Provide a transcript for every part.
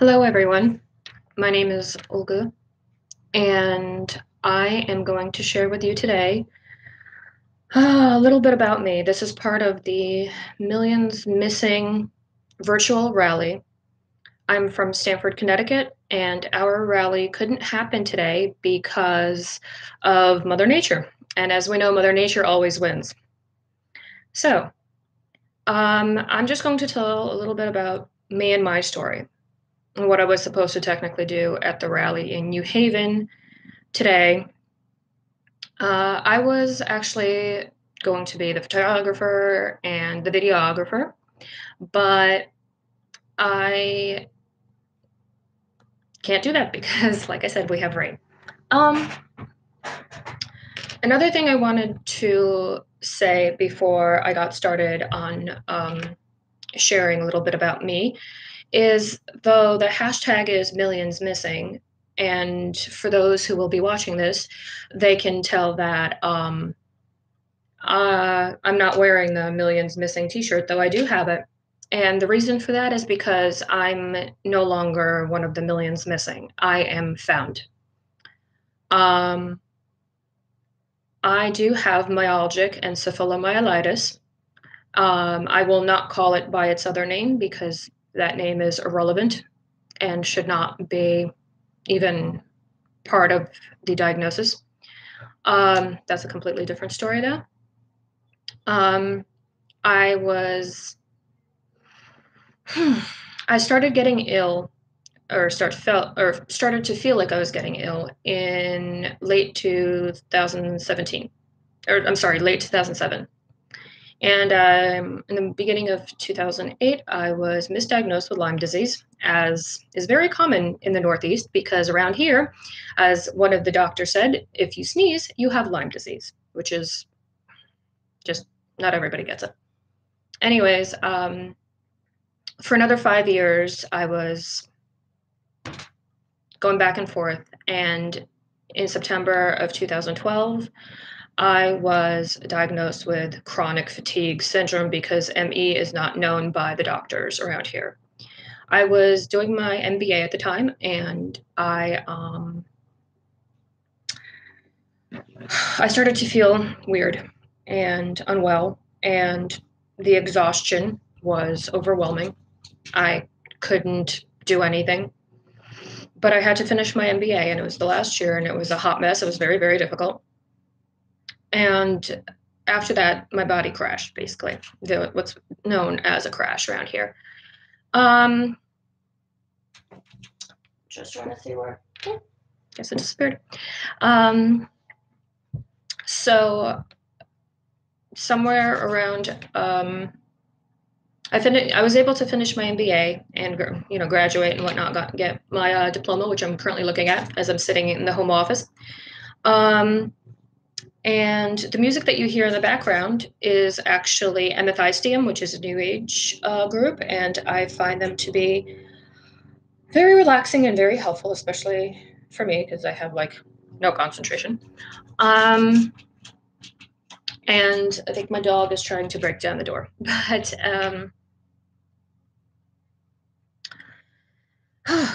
Hello, everyone. My name is Olga, and I am going to share with you today a little bit about me. This is part of the Millions Missing virtual rally. I'm from Stamford, Connecticut, and our rally couldn't happen today because of Mother Nature. And as we know, Mother Nature always wins. So, I'm just going to tell a little bit about me and my story, and what I was supposed to technically do at the rally in New Haven today. I was actually going to be the photographer and the videographer, but I can't do that because, like I said, we have rain. Um, Another thing I wanted to say before I got started on sharing a little bit about me is though the hashtag is millions missing, and for those who will be watching this, they can tell that I'm not wearing the Millions Missing t-shirt, though I do have it. And the reason for that is because I'm no longer one of the millions missing. I am found. Um, I do have myalgic encephalomyelitis. I will not call it by its other name because that name is irrelevant and should not be even part of the diagnosis. That's a completely different story, though. Um, I was I started getting ill or started to feel like I was getting ill in late 2017, or I'm sorry, late 2007. And in the beginning of 2008, I was misdiagnosed with Lyme disease, as is very common in the Northeast because around here, as one of the doctors said, if you sneeze, you have Lyme disease, which is just not everybody gets it. Anyways, for another 5 years, I was going back and forth. And in September of 2012, I was diagnosed with chronic fatigue syndrome because ME is not known by the doctors around here. I was doing my MBA at the time, and I started to feel weird and unwell, and the exhaustion was overwhelming. I couldn't do anything. But I had to finish my MBA, and it was the last year, and it was a hot mess. It was very, very difficult. And after that, my body crashed, basically, what's known as a crash around here. Um, just trying to see where. Oh, guess it disappeared. So somewhere around, I was able to finish my MBA and graduate and whatnot, get my diploma, which I'm currently looking at as I'm sitting in the home office. And the music that you hear in the background is actually Amethystium, which is a new age group, and I find them to be very relaxing and very helpful, especially for me because I have like no concentration. And I think my dog is trying to break down the door, but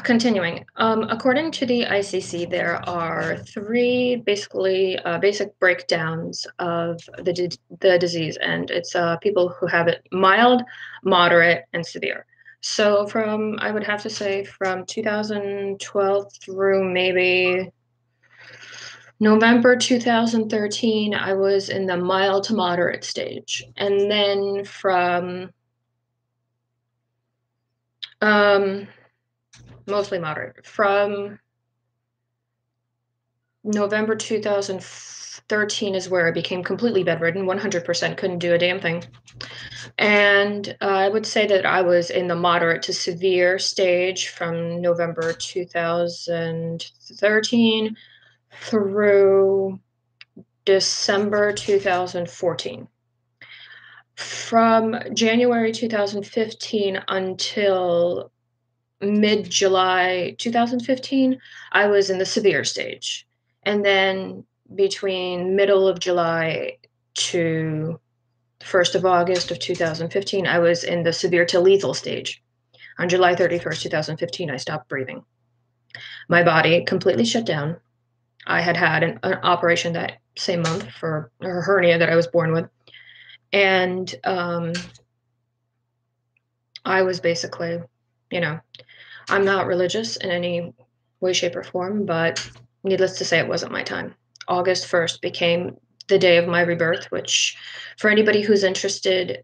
continuing. According to the ICC, there are three basic breakdowns of the disease, and it's people who have it mild, moderate, and severe. So I would have to say from 2012 through maybe November 2013, I was in the mild to moderate stage. And then from mostly moderate. From November 2013 is where I became completely bedridden, 100%, couldn't do a damn thing. And I would say that I was in the moderate to severe stage from November 2013 through December 2014. From January 2015 until mid-July 2015, I was in the severe stage. And then between middle of July to 1st of August of 2015, I was in the severe to lethal stage. On July 31st, 2015, I stopped breathing. My body completely shut down. I had had an operation that same month for a hernia that I was born with. And I was basically, you know, I'm not religious in any way, shape, or form, but needless to say, it wasn't my time. August 1st became the day of my rebirth, which, for anybody who's interested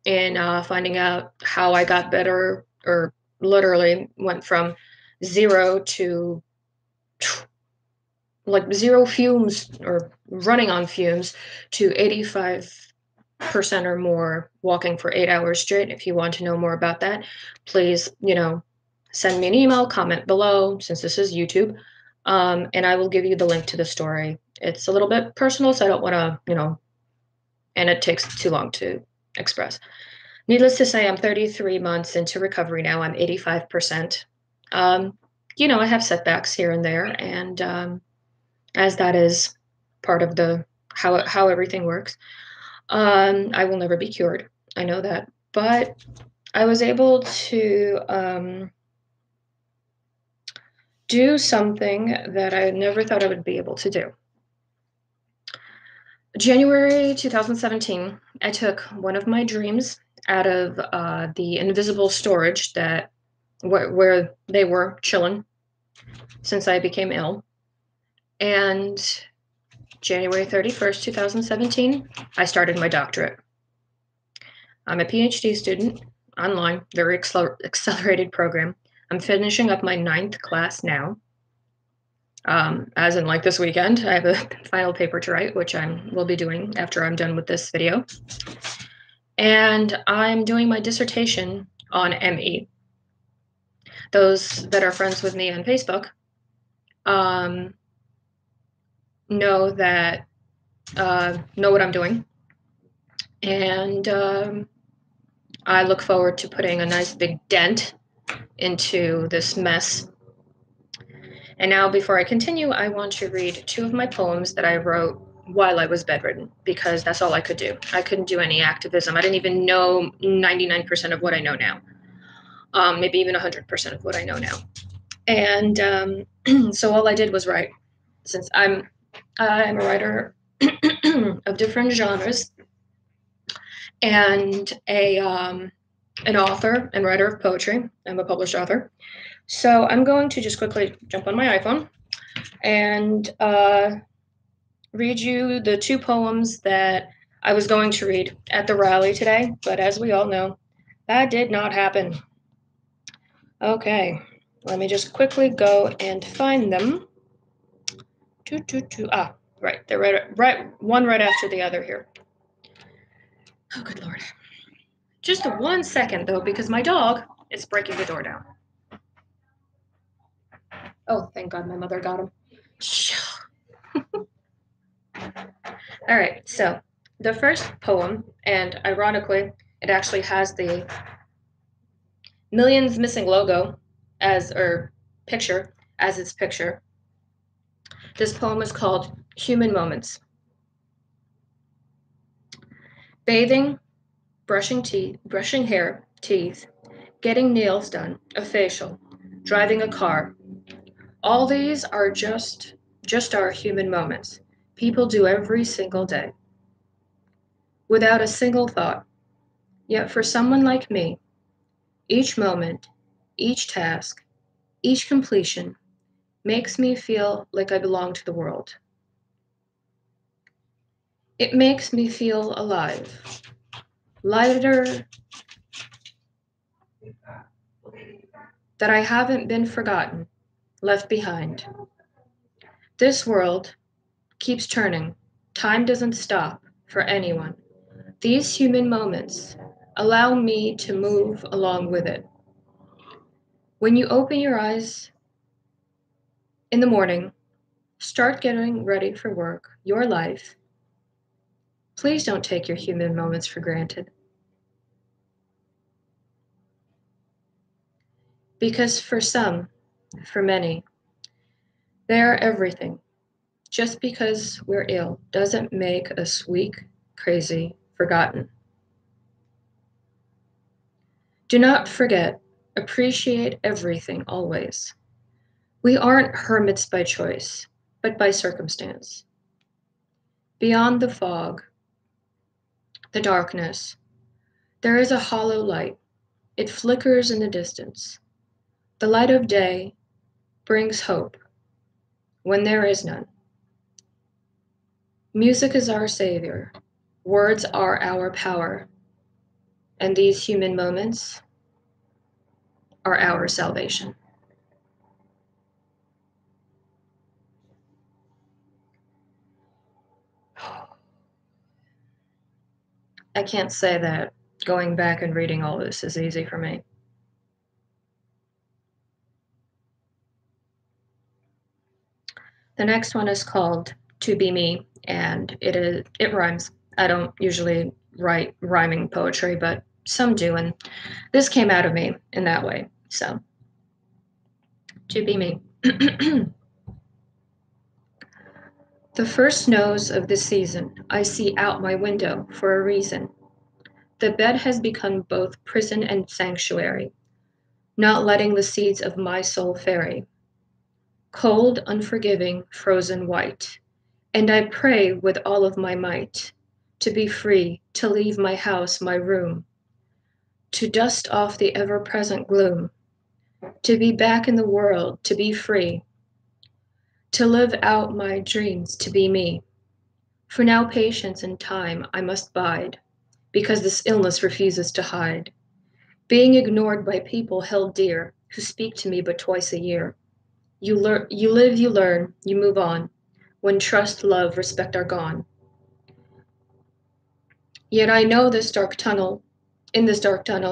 in finding out how I got better, or literally went from zero to like zero fumes or running on fumes to 85% or more walking for 8 hours straight. If you want to know more about that, please, send me an email, comment below, since this is YouTube, and I will give you the link to the story. It's a little bit personal, so I don't want to, and it takes too long to express. Needless to say, I'm 33 months into recovery now. I'm 85%. I have setbacks here and there, and as that is part of the how everything works. I will never be cured. I know that, but I was able to do something that I never thought I would be able to do. January 2017, I took one of my dreams out of the invisible storage that where they were chilling since I became ill. And January 31st, 2017, I started my doctorate. I'm a PhD student, online, very accelerated program. I'm finishing up my 9th class now. As in like this weekend, I have a final paper to write, which will be doing after I'm done with this video. And I'm doing my dissertation on ME. Those that are friends with me on Facebook know what I'm doing. And I look forward to putting a nice big dent into this mess. And now, before I continue, I want to read 2 of my poems that I wrote while I was bedridden, because that's all I could do. I couldn't do any activism. I didn't even know 99% of what I know now, maybe even 100% of what I know now. And so all I did was write. Since I'm a writer of different genres and an author and writer of poetry. I'm a published author. So I'm going to just quickly jump on my iPhone and read you the 2 poems that I was going to read at the rally today, but as we all know, that did not happen. Okay, let me just quickly go and find them. Right, they're right, one right after the other here. Oh, good Lord. Just 1 second, though, because my dog is breaking the door down. Oh, thank God my mother got him. All right, so the first poem, and ironically, it actually has the Millions Missing logo picture as its picture. This poem is called Human Moments. Bathing, brushing hair, teeth, getting nails done, a facial, driving a car. All these are just our human moments. People do every single day. Without a single thought. Yet for someone like me, each moment, each task, each completion makes me feel like I belong to the world. It makes me feel alive, lighter, that I haven't been forgotten, left behind. This world keeps turning. Time doesn't stop for anyone. These human moments allow me to move along with it. When you open your eyes in the morning, start getting ready for work, your life. Please don't take your human moments for granted. Because for some, for many, they are everything. Just because we're ill doesn't make us weak, crazy, forgotten. Do not forget appreciate everything always. We aren't hermits by choice, but by circumstance. Beyond the fog, the darkness, there is a hollow light. It flickers in the distance. The light of day brings hope when there is none. Music is our savior. Words are our power. And these human moments are our salvation. I can't say that going back and reading all this is easy for me. The next one is called To Be Me, and it rhymes. I don't usually write rhyming poetry, but some do, and this came out of me in that way. So, To Be Me. The first snows of the season I see out my window for a reason. The bed has become both prison and sanctuary, not letting the seeds of my soul ferry. Cold, unforgiving, frozen white. And I pray with all of my might to be free, to leave my house, my room, to dust off the ever present gloom, to be back in the world, to be free, to live out my dreams, to be me. For now, patience and time I must bide, because this illness refuses to hide, being ignored by people held dear, who speak to me but twice a year. You live, you learn, you move on, when trust, love, respect are gone. Yet I know in this dark tunnel,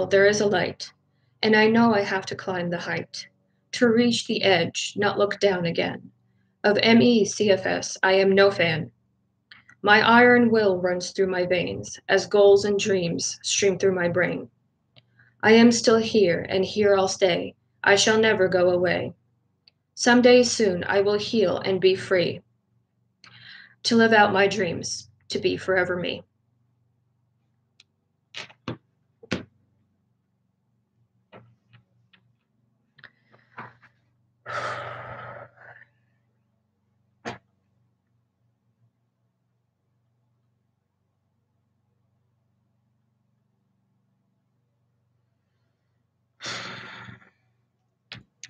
there is a light, and I know I have to climb the height, to reach the edge, not look down again. Of MECFS, I am no fan. My iron will runs through my veins, as goals and dreams stream through my brain. I am still here, and here I'll stay. I shall never go away. Someday soon I will heal and be free, to live out my dreams, to be forever me.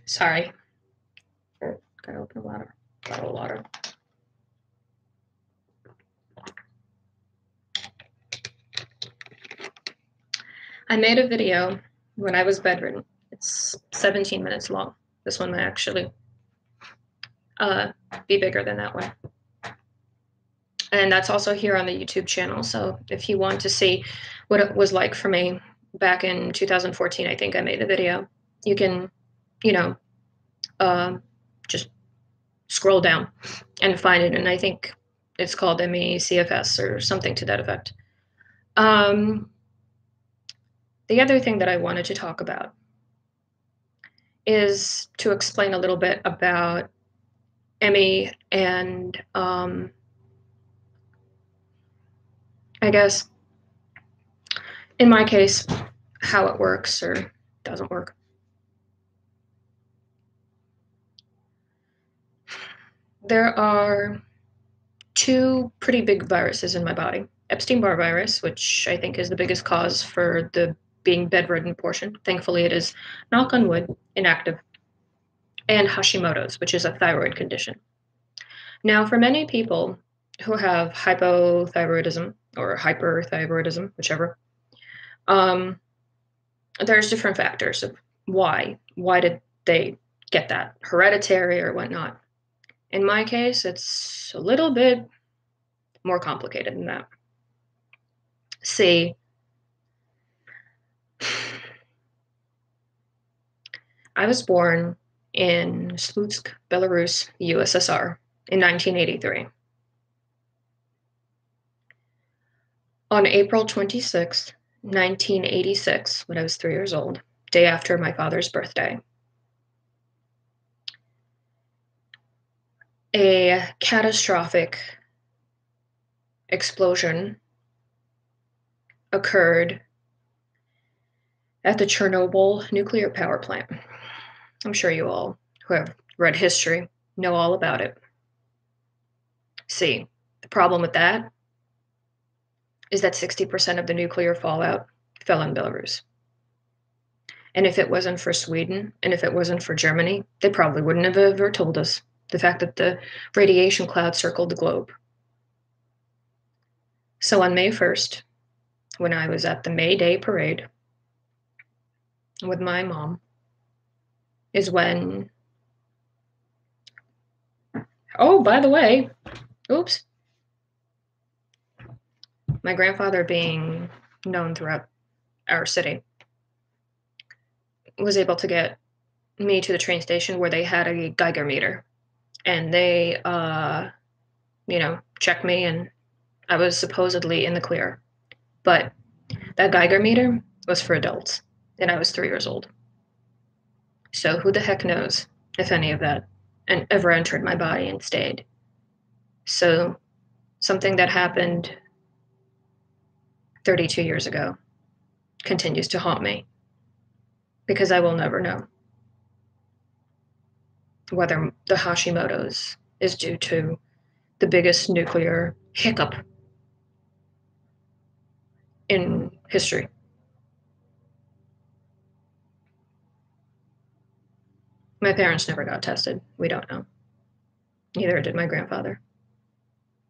Sorry. Gotta open a bottle of water. I made a video when I was bedridden. It's 17 minutes long. This one might actually be bigger than that one. And that's also here on the YouTube channel. So if you want to see what it was like for me back in 2014, I think I made the video. You can, just scroll down and find it. And I think it's called MECFS or something to that effect. The other thing that I wanted to talk about is to explain a little bit about ME and I guess in my case, how it works or doesn't work. There are two pretty big viruses in my body. Epstein-Barr virus, which I think is the biggest cause for the being bedridden portion. Thankfully, it is, knock on wood, inactive. And Hashimoto's, which is a thyroid condition. Now, for many people who have hypothyroidism or hyperthyroidism, whichever, there's different factors of why. Why did they get that? Hereditary or whatnot. In my case, it's a little bit more complicated than that. See, I was born in Slutsk, Belarus, USSR in 1983. On April 26, 1986, when I was 3 years old, day after my father's birthday, a catastrophic explosion occurred at the Chernobyl nuclear power plant. I'm sure you all who have read history know all about it. See, the problem with that is that 60% of the nuclear fallout fell in Belarus. And if it wasn't for Sweden and if it wasn't for Germany, they probably wouldn't have ever told us the fact that the radiation cloud circled the globe. So on May 1st, when I was at the May Day parade with my mom, is when, oh, by the way, oops, my grandfather being known throughout our city was able to get me to the train station where they had a Geiger meter. And they, checked me, and I was supposedly in the clear. But that Geiger meter was for adults, and I was 3 years old. So who the heck knows if any of that and ever entered my body and stayed. So something that happened 32 years ago continues to haunt me because I will never know whether the Hashimoto's is due to the biggest nuclear hiccup in history. My parents never got tested. We don't know. Neither did my grandfather.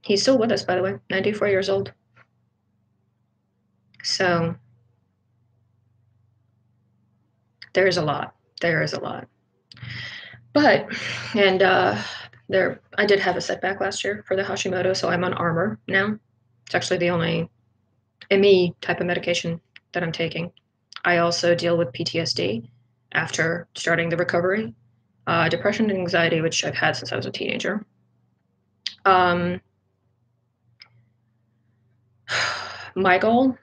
He's still with us, by the way, 94 years old. So there is a lot. There is a lot. But, and I did have a setback last year for the Hashimoto, so I'm on Armour now. It's actually the only ME type of medication that I'm taking. I also deal with PTSD after starting the recovery, depression and anxiety, which I've had since I was a teenager. My goal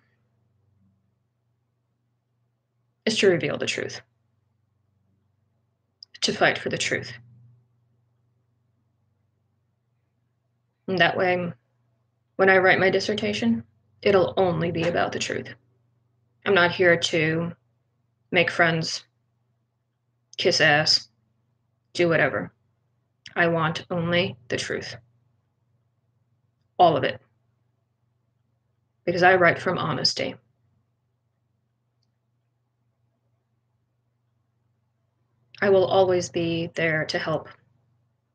is to reveal the truth, to fight for the truth. And that way, when I write my dissertation, it'll only be about the truth. I'm not here to make friends, kiss ass, do whatever. I want only the truth. All of it. Because I write from honesty. I will always be there to help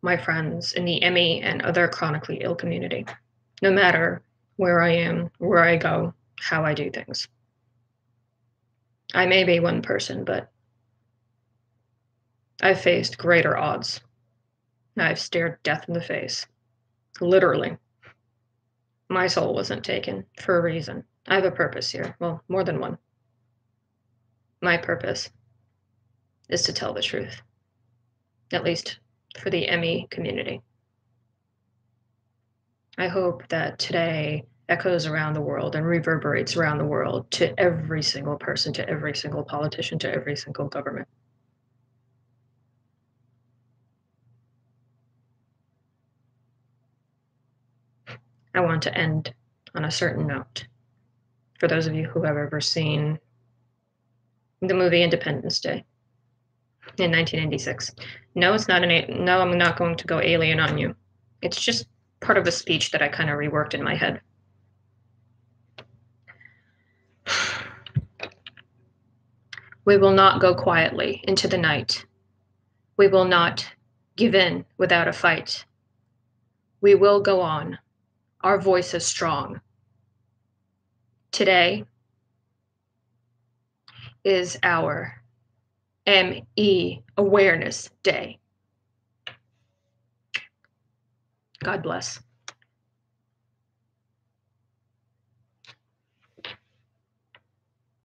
my friends in the ME and other chronically ill community, no matter where I am, where I go, how I do things. I may be one person, but I've faced greater odds. I've stared death in the face. Literally. My soul wasn't taken for a reason. I have a purpose here. Well, more than one. My purpose is to tell the truth, at least for the ME community. I hope that today echoes around the world and reverberates around the world to every single person, to every single politician, to every single government. I want to end on a certain note. For those of you who have ever seen the movie Independence Day in 1986. No, it's not no, I'm not going to go alien on you. It's just part of a speech that I kind of reworked in my head. We will not go quietly into the night. We will not give in without a fight. We will go on. Our voice is strong. Today is our ME Awareness Day. God bless.